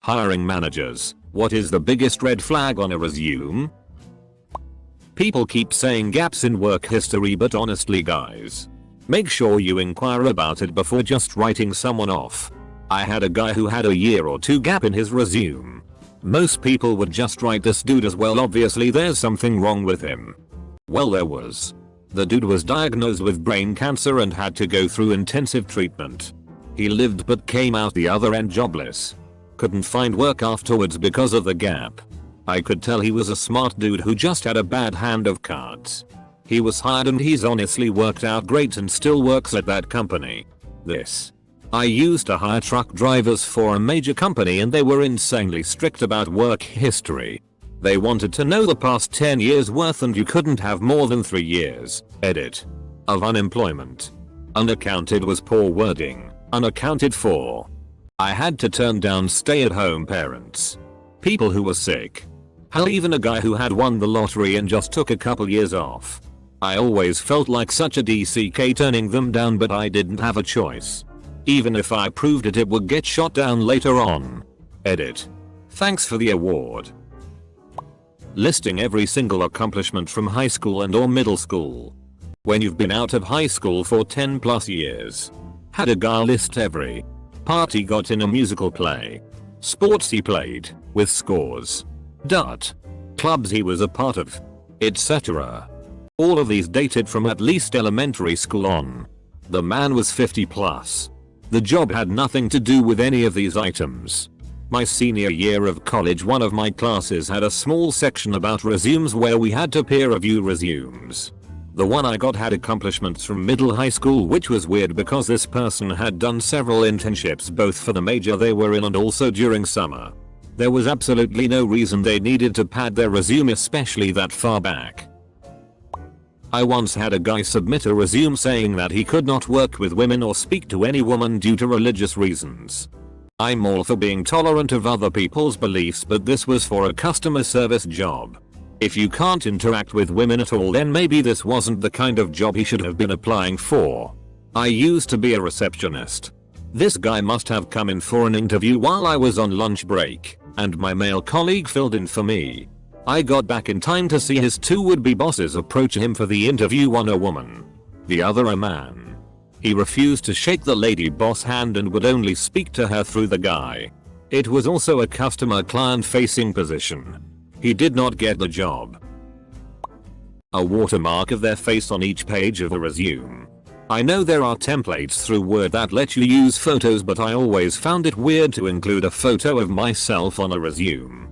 Hiring managers, what is the biggest red flag on a resume? People keep saying gaps in work history, but honestly guys, make sure you inquire about it before just writing someone off. I had a guy who had a year or two gap in his resume. Most people would just write this dude as well, obviously there's something wrong with him. Well, there was. The dude was diagnosed with brain cancer and had to go through intensive treatment. He lived but came out the other end jobless. Couldn't find work afterwards because of the gap. I could tell he was a smart dude who just had a bad hand of cards. He was hired and he's honestly worked out great and still works at that company. I used to hire truck drivers for a major company and they were insanely strict about work history. They wanted to know the past 10 years worth and you couldn't have more than 3 years, of unemployment. Unaccounted was poor wording, unaccounted for. I had to turn down stay-at-home parents. People who were sick. Hell, even a guy who had won the lottery and just took a couple years off. I always felt like such a DCK turning them down, but I didn't have a choice. Even if I proved it, it would get shot down later on. Thanks for the award. Listing every single accomplishment from high school and or middle school. When you've been out of high school for 10 plus years. Had a guy list every part he got in a musical play, sports he played, with scores, clubs he was a part of, etc. All of these dated from at least elementary school on. The man was 50 plus. The job had nothing to do with any of these items. My senior year of college, one of my classes had a small section about resumes where we had to peer review resumes. The one I got had accomplishments from middle high school, which was weird because this person had done several internships both for the major they were in and also during summer. There was absolutely no reason they needed to pad their resume, especially that far back. I once had a guy submit a resume saying that he could not work with women or speak to any woman due to religious reasons. I'm all for being tolerant of other people's beliefs, but this was for a customer service job. If you can't interact with women at all, then maybe this wasn't the kind of job he should have been applying for. I used to be a receptionist. This guy must have come in for an interview while I was on lunch break, and my male colleague filled in for me. I got back in time to see his two would-be bosses approach him for the interview, one a woman, the other a man. He refused to shake the lady boss hand and would only speak to her through the guy. It was also a customer client facing position. He did not get the job. A watermark of their face on each page of a resume. I know there are templates through Word that let you use photos, but I always found it weird to include a photo of myself on a resume.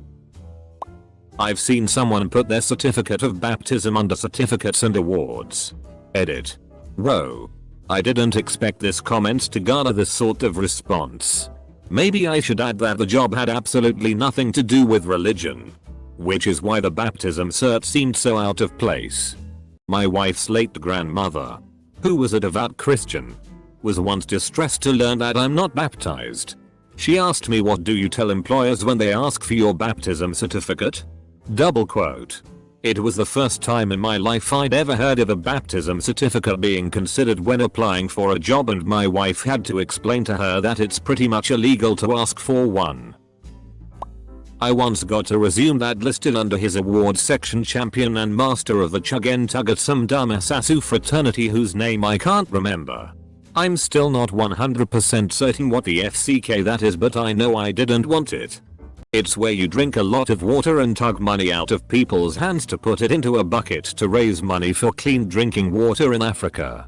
I've seen someone put their certificate of baptism under certificates and awards. Row. I didn't expect this comment to garner this sort of response. Maybe I should add that the job had absolutely nothing to do with religion. Which is why the baptism cert seemed so out of place. My wife's late grandmother, who was a devout Christian, was once distressed to learn that I'm not baptized. She asked me, "What do you tell employers when they ask for your baptism certificate?" Double quote. It was the first time in my life I'd ever heard of a baptism certificate being considered when applying for a job, and my wife had to explain to her that it's pretty much illegal to ask for one. I once got a resume that listed under his awards section champion and master of the Chugen Tug at some Damasasu fraternity whose name I can't remember. I'm still not 100% certain what the FCK that is, but I know I didn't want it. It's where you drink a lot of water and tug money out of people's hands to put it into a bucket to raise money for clean drinking water in Africa.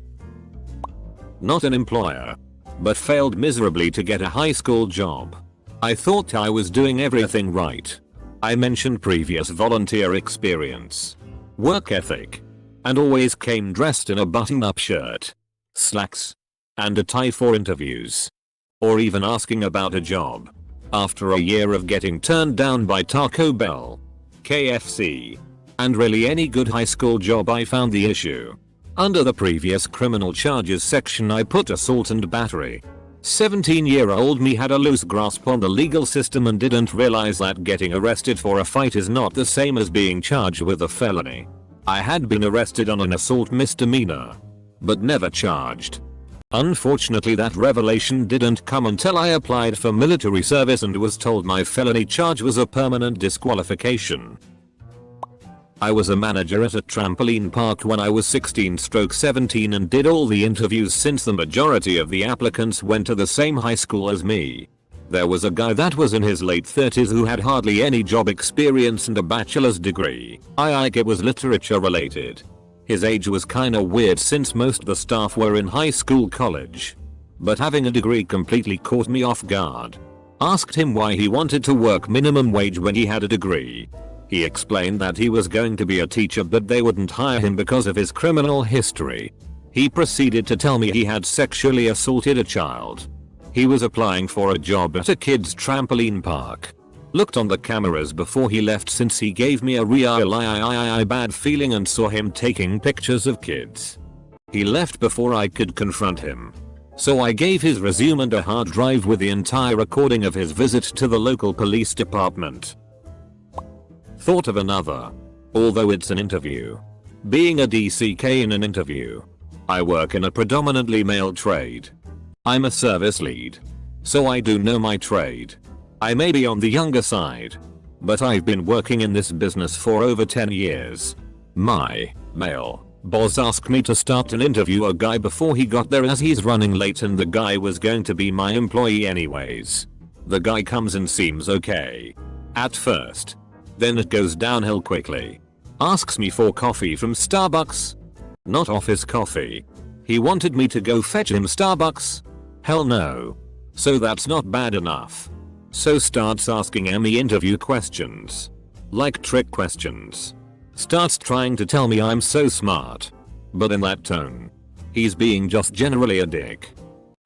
Not an employer, but failed miserably to get a high school job. I thought I was doing everything right. I mentioned previous volunteer experience, work ethic, and always came dressed in a button-up shirt, slacks, and a tie for interviews, or even asking about a job. After a year of getting turned down by Taco Bell, KFC, and really any good high school job, I found the issue. Under the previous criminal charges section I put assault and battery. 17-year-old me had a loose grasp on the legal system and didn't realize that getting arrested for a fight is not the same as being charged with a felony. I had been arrested on an assault misdemeanor, but never charged. Unfortunately, that revelation didn't come until I applied for military service and was told my felony charge was a permanent disqualification. I was a manager at a trampoline park when I was 16/17 and did all the interviews since the majority of the applicants went to the same high school as me. There was a guy that was in his late 30s who had hardly any job experience and a bachelor's degree. It was literature related. His age was kinda weird since most of the staff were in high school college. But having a degree completely caught me off guard. Asked him why he wanted to work minimum wage when he had a degree. He explained that he was going to be a teacher but they wouldn't hire him because of his criminal history. He proceeded to tell me he had sexually assaulted a child. He was applying for a job at a kid's trampoline park. Looked on the cameras before he left since he gave me a real bad feeling and saw him taking pictures of kids. He left before I could confront him. So I gave his resume and a hard drive with the entire recording of his visit to the local police department. Thought of another. Although it's an interview. Being a DCK in an interview. I work in a predominantly male trade. I'm a service lead. So I do know my trade. I may be on the younger side. But I've been working in this business for over 10 years. My male boss asked me to start and interview a guy before he got there as he's running late and the guy was going to be my employee anyways. The guy comes and seems okay. At first. Then it goes downhill quickly. Asks me for coffee from Starbucks. Not office coffee. He wanted me to go fetch him Starbucks. Hell no. So that's not bad enough. So starts asking me interview questions. Like trick questions. Starts trying to tell me I'm so smart. But in that tone. He's being just generally a dick.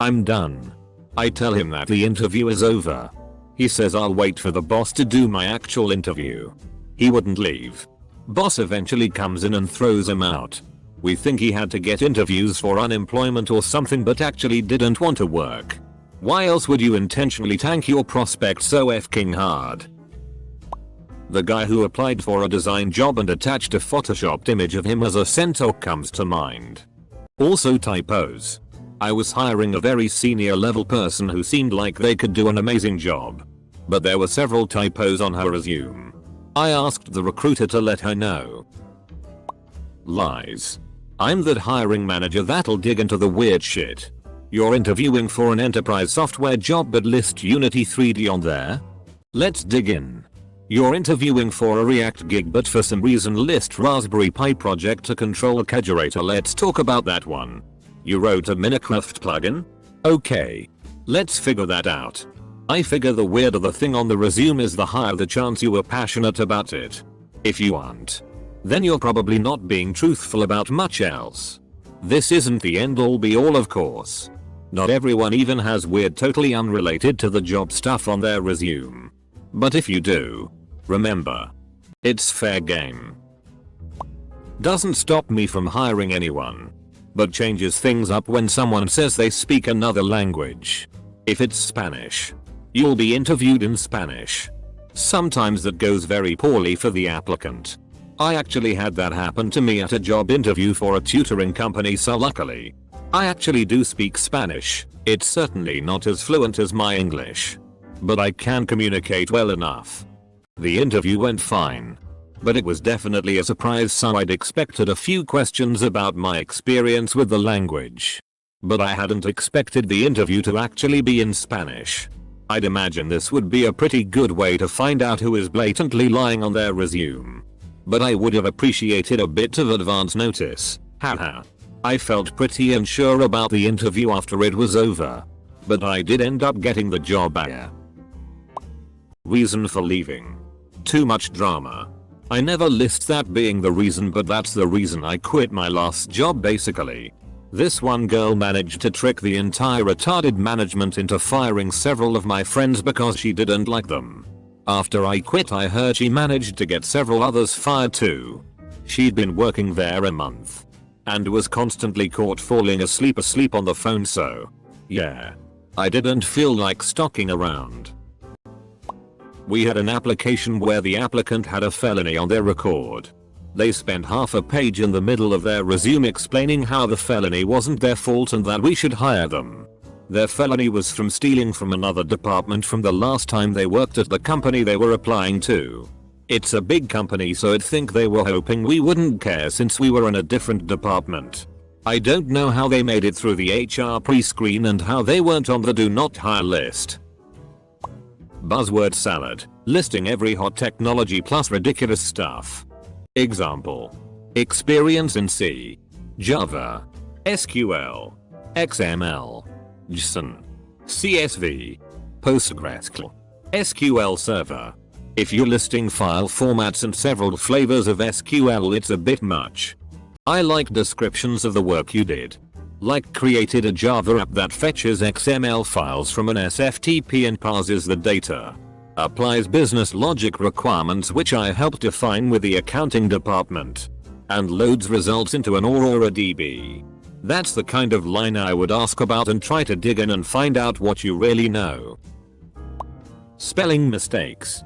I'm done. I tell him that the interview is over. He says I'll wait for the boss to do my actual interview. He wouldn't leave. Boss eventually comes in and throws him out. We think he had to get interviews for unemployment or something but actually didn't want to work. Why else would you intentionally tank your prospects so f***ing hard? The guy who applied for a design job and attached a photoshopped image of him as a centaur comes to mind. Also typos. I was hiring a very senior level person who seemed like they could do an amazing job. But there were several typos on her resume. I asked the recruiter to let her know. Lies. I'm that hiring manager that'll dig into the weird shit. You're interviewing for an enterprise software job but list Unity 3D on there? Let's dig in. You're interviewing for a React gig but for some reason list Raspberry Pi project to control a kegerator. Let's talk about that one. You wrote a Minecraft plugin? Okay. Let's figure that out. I figure the weirder the thing on the resume is the higher the chance you were passionate about it. If you aren't, then you're probably not being truthful about much else. This isn't the end all be all of course. Not everyone even has weird totally unrelated to the job stuff on their resume. But if you do, remember, it's fair game. Doesn't stop me from hiring anyone. But changes things up when someone says they speak another language. If it's Spanish, you'll be interviewed in Spanish. Sometimes that goes very poorly for the applicant. I actually had that happen to me at a job interview for a tutoring company, so luckily, I actually do speak Spanish. It's certainly not as fluent as my English. But I can communicate well enough. The interview went fine. But it was definitely a surprise, so I'd expected a few questions about my experience with the language. But I hadn't expected the interview to actually be in Spanish. I'd imagine this would be a pretty good way to find out who is blatantly lying on their resume. But I would have appreciated a bit of advance notice, haha. I felt pretty unsure about the interview after it was over. But I did end up getting the job. Reason for leaving. Too much drama. I never list that being the reason, but that's the reason I quit my last job basically. This one girl managed to trick the entire retarded management into firing several of my friends because she didn't like them. After I quit, I heard she managed to get several others fired too. She'd been working there a month. And was constantly caught falling asleep on the phone, so yeah. I didn't feel like stalking around. We had an application where the applicant had a felony on their record. They spend half a page in the middle of their resume explaining how the felony wasn't their fault and that we should hire them. Their felony was from stealing from another department from the last time they worked at the company they were applying to. It's a big company, so I'd think they were hoping we wouldn't care since we were in a different department. I don't know how they made it through the HR pre-screen and how they weren't on the do not hire list. Buzzword salad, listing every hot technology plus ridiculous stuff. Example. Experience in C, Java, SQL, XML, JSON, CSV, PostgreSQL, SQL Server. If you're listing file formats and several flavors of SQL, it's a bit much. I like descriptions of the work you did. Like created a Java app that fetches XML files from an SFTP and parses the data. Applies business logic requirements which I helped define with the accounting department. And loads results into an Aurora DB. That's the kind of line I would ask about and try to dig in and find out what you really know. Spelling mistakes.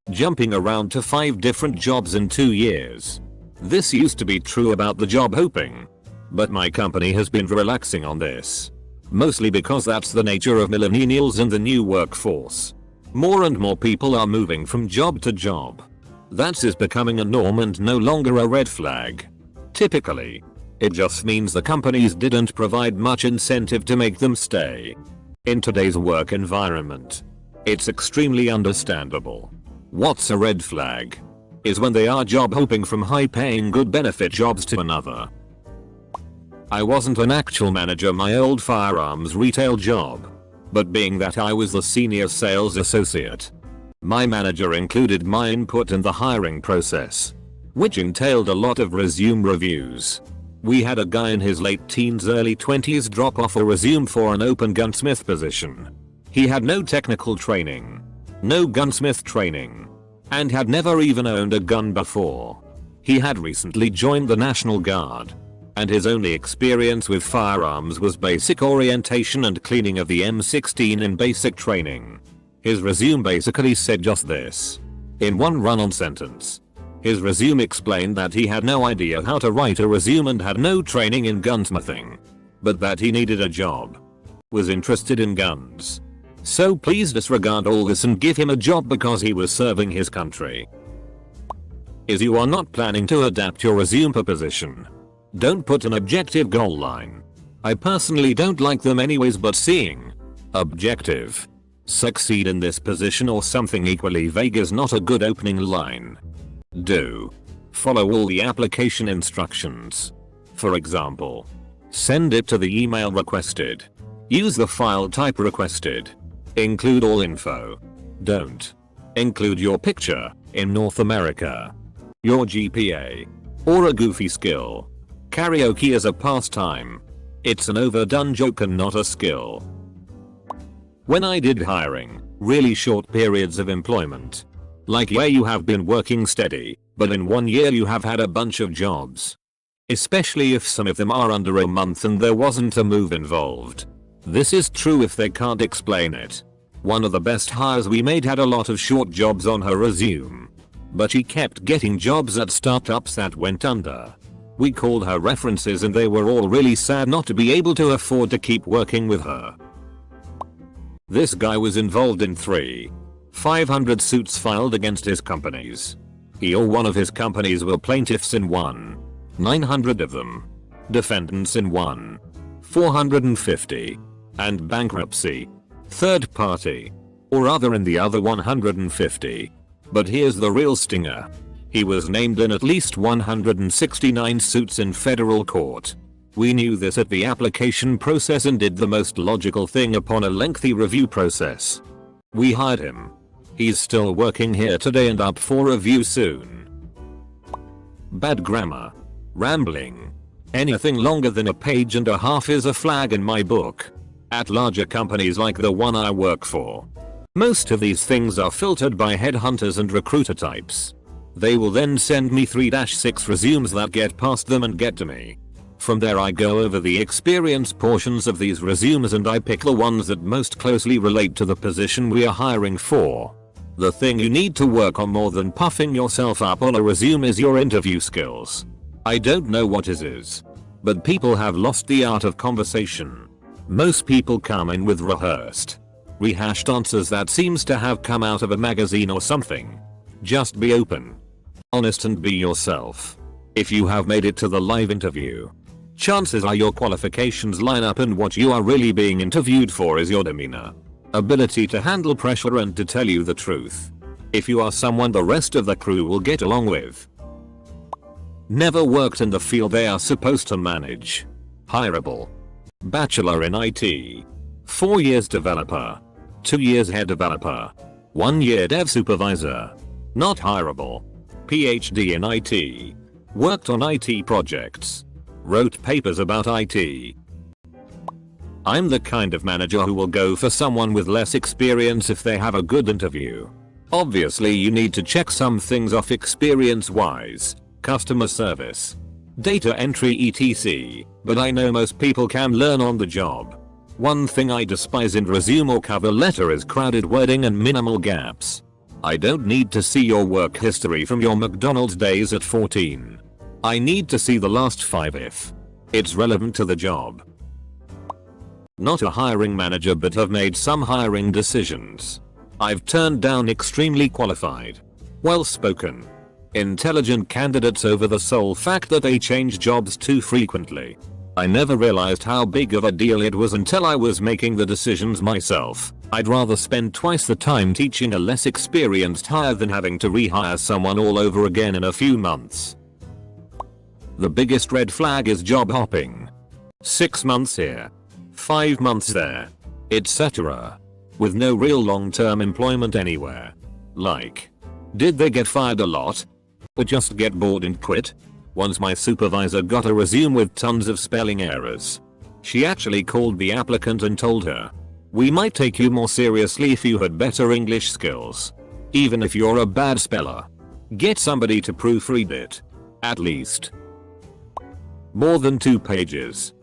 Jumping around to 5 different jobs in 2 years. This used to be true about the job hopping. But my company has been relaxing on this. Mostly because that's the nature of millennials and the new workforce. More and more people are moving from job to job. That is becoming a norm and no longer a red flag. Typically, it just means the companies didn't provide much incentive to make them stay. In today's work environment, it's extremely understandable. What's a red flag? Is when they are job hopping from high paying good benefit jobs to another. I wasn't an actual manager my old firearms retail job. But being that I was the senior sales associate, my manager included my input in the hiring process, which entailed a lot of resume reviews. We had a guy in his late teens early 20s drop off a resume for an open gunsmith position. He had no technical training, no gunsmith training, and had never even owned a gun before. He had recently joined the National Guard, and his only experience with firearms was basic orientation and cleaning of the M16 in basic training. His resume basically said just this. In one run-on sentence. His resume explained that he had no idea how to write a resume and had no training in gunsmithing. But that he needed a job. Was interested in guns. So please disregard all this and give him a job because he was serving his country. Is you are not planning to adapt your resume per position. Don't put an objective goal line. I personally don't like them anyways, but seeing objective succeed in this position or something equally vague is not a good opening line. Do follow all the application instructions. For example, send it to the email requested. Use the file type requested. Include all info. Don't include your picture in North America, your GPA, or a goofy skill. Karaoke is a pastime. It's an overdone joke and not a skill. When I did hiring, really short periods of employment. Like where you have been working steady, but in 1 year you have had a bunch of jobs. Especially if some of them are under a month and there wasn't a move involved. This is true if they can't explain it. One of the best hires we made had a lot of short jobs on her resume. But she kept getting jobs at startups that went under. We called her references and they were all really sad not to be able to afford to keep working with her. This guy was involved in 500 suits filed against his companies. He or one of his companies were plaintiffs in 900 of them. Defendants in 450. And bankruptcy, third party, or other in the other 150. But here's the real stinger. He was named in at least 169 suits in federal court. We knew this at the application process and did the most logical thing upon a lengthy review process. We hired him. He's still working here today and up for review soon. Bad grammar. Rambling. Anything longer than a page and a half is a flag in my book. At larger companies like the one I work for. Most of these things are filtered by headhunters and recruiter types. They will then send me 3-6 resumes that get past them and get to me. From there I go over the experience portions of these resumes and I pick the ones that most closely relate to the position we are hiring for. The thing you need to work on more than puffing yourself up on a resume is your interview skills. I don't know what it is, but people have lost the art of conversation. Most people come in with rehashed answers that seems to have come out of a magazine or something. Just be open, honest and be yourself. If you have made it to the live interview, chances are your qualifications line up and what you are really being interviewed for is your demeanor, ability to handle pressure and to tell you the truth. If you are someone the rest of the crew will get along with. Never worked in the field they are supposed to manage. Hireable. Bachelor in IT. 4 years developer. 2 years head developer. 1 year dev supervisor. Not hireable. PhD in IT. Worked on IT projects. Wrote papers about IT. I'm the kind of manager who will go for someone with less experience if they have a good interview. Obviously you need to check some things off experience wise, customer service, data entry etc, but I know most people can learn on the job. One thing I despise in resume or cover letter is crowded wording and minimal gaps. I don't need to see your work history from your McDonald's days at 14. I need to see the last 5 if it's relevant to the job. Not a hiring manager but have made some hiring decisions. I've turned down extremely qualified, well-spoken, intelligent candidates over the sole fact that they change jobs too frequently. I never realized how big of a deal it was until I was making the decisions myself. I'd rather spend twice the time teaching a less experienced hire than having to rehire someone all over again in a few months. The biggest red flag is job hopping. 6 months here, 5 months there, etc. with no real long-term employment anywhere. Like, did they get fired a lot? Or just get bored and quit? Once my supervisor got a resume with tons of spelling errors. She actually called the applicant and told her, "We might take you more seriously if you had better English skills. Even if you're a bad speller. Get somebody to proofread it. At least." More than 2 pages.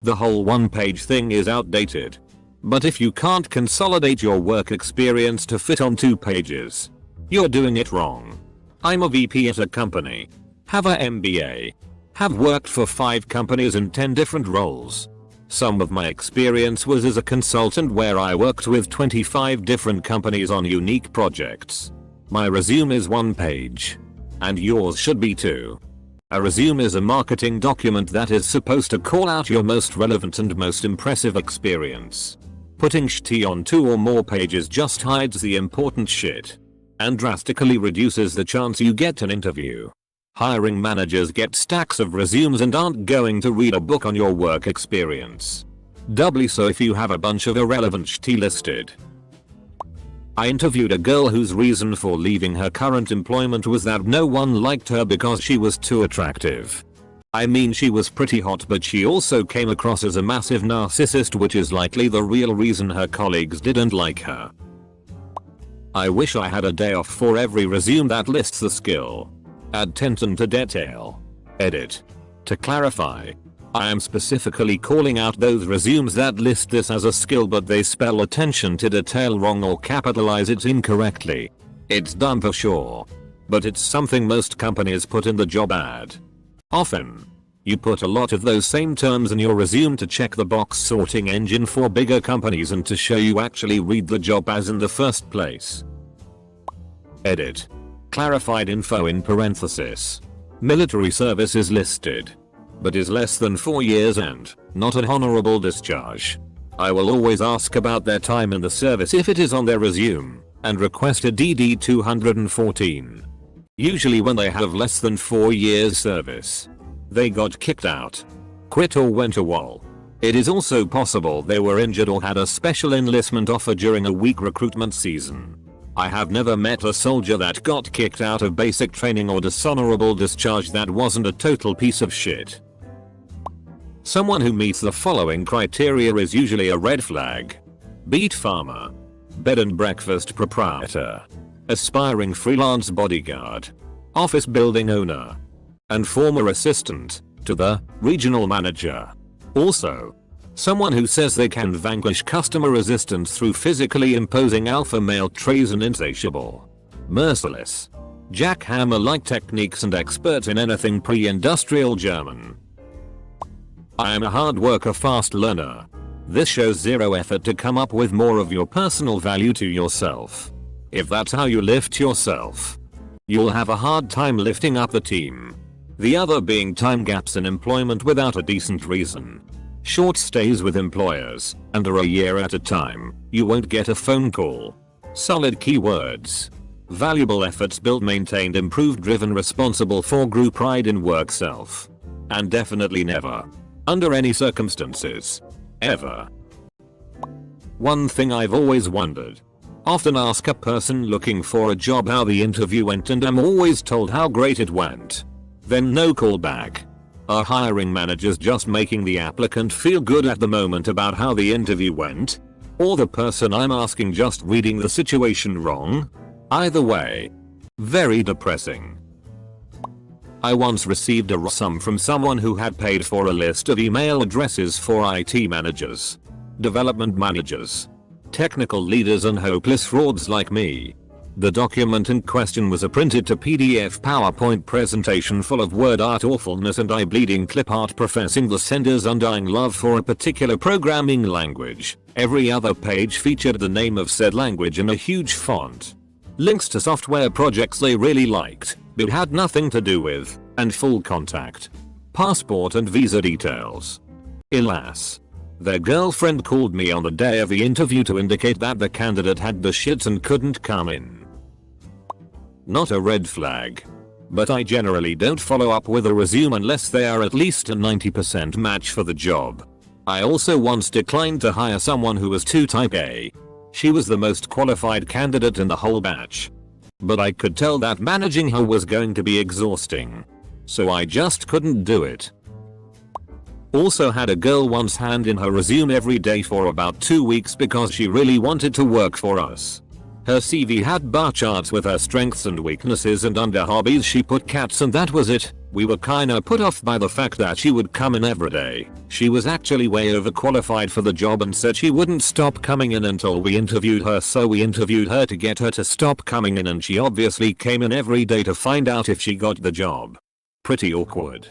The whole 1-page thing is outdated. But if you can't consolidate your work experience to fit on 2 pages, you're doing it wrong. I'm a VP at a company. Have a MBA. Have worked for 5 companies in 10 different roles. Some of my experience was as a consultant where I worked with 25 different companies on unique projects. My resume is 1 page. And yours should be too. A resume is a marketing document that is supposed to call out your most relevant and most impressive experience. Putting shit on 2 or more pages just hides the important shit. And drastically reduces the chance you get an interview. Hiring managers get stacks of resumes and aren't going to read a book on your work experience. Doubly so if you have a bunch of irrelevant shit listed. I interviewed a girl whose reason for leaving her current employment was that no one liked her because she was too attractive. I mean, she was pretty hot, but she also came across as a massive narcissist, which is likely the real reason her colleagues didn't like her. I wish I had a day off for every resume that lists the skill. Add attention to detail. Edit. To clarify, I am specifically calling out those resumes that list this as a skill but they spell attention to detail wrong or capitalize it incorrectly. It's dumb for sure. But it's something most companies put in the job ad. Often, you put a lot of those same terms in your resume to check the box sorting engine for bigger companies and to show you actually read the job as in the first place. Edit. Clarified info in parenthesis. Military service is listed, but is less than 4 years and not an honorable discharge. I will always ask about their time in the service if it is on their resume, and request a DD 214. Usually when they have less than 4 years service, they got kicked out, quit or went AWOL. It is also possible they were injured or had a special enlistment offer during a weak recruitment season. I have never met a soldier that got kicked out of basic training or dishonorable discharge that wasn't a total piece of shit. Someone who meets the following criteria is usually a red flag. Beet farmer, bed and breakfast proprietor, aspiring freelance bodyguard, office building owner, and former assistant to the regional manager. Also, Someone who says they can vanquish customer resistance through physically imposing alpha male traits and insatiable, merciless, jackhammer-like techniques and expert in anything pre-industrial German. I am a hard worker, fast learner. This shows zero effort to come up with more of your personal value to yourself. If that's how you lift yourself, you'll have a hard time lifting up the team. The other being time gaps in employment without a decent reason. Short stays with employers, under a year at a time, you won't get a phone call. Solid keywords. Valuable efforts built, maintained, improved, driven, responsible for, grew, pride in work, self. And definitely never, under any circumstances, ever. One thing I've always wondered. Often ask a person looking for a job how the interview went and I'm always told how great it went. Then no call back. Are hiring managers just making the applicant feel good at the moment about how the interview went? Or the person I'm asking just reading the situation wrong? Either way, very depressing. I once received a sum from someone who had paid for a list of email addresses for IT managers, development managers, technical leaders and hopeless frauds like me. The document in question was a printed to PDF PowerPoint presentation full of word art awfulness and eye-bleeding clip art professing the sender's undying love for a particular programming language. Every other page featured the name of said language in a huge font. Links to software projects they really liked, but had nothing to do with, and full contact passport and visa details. Alas. Their girlfriend called me on the day of the interview to indicate that the candidate had the shits and couldn't come in. Not a red flag. But I generally don't follow up with a resume unless they are at least a 90% match for the job. I also once declined to hire someone who was too type A. She was the most qualified candidate in the whole batch. But I could tell that managing her was going to be exhausting. So I just couldn't do it. Also had a girl once hand in her resume every day for about 2 weeks because she really wanted to work for us. Her CV had bar charts with her strengths and weaknesses, and under hobbies she put cats, and that was it. We were kinda put off by the fact that she would come in every day. She was actually way overqualified for the job and said she wouldn't stop coming in until we interviewed her, so we interviewed her to get her to stop coming in, and she obviously came in every day to find out if she got the job. Pretty awkward.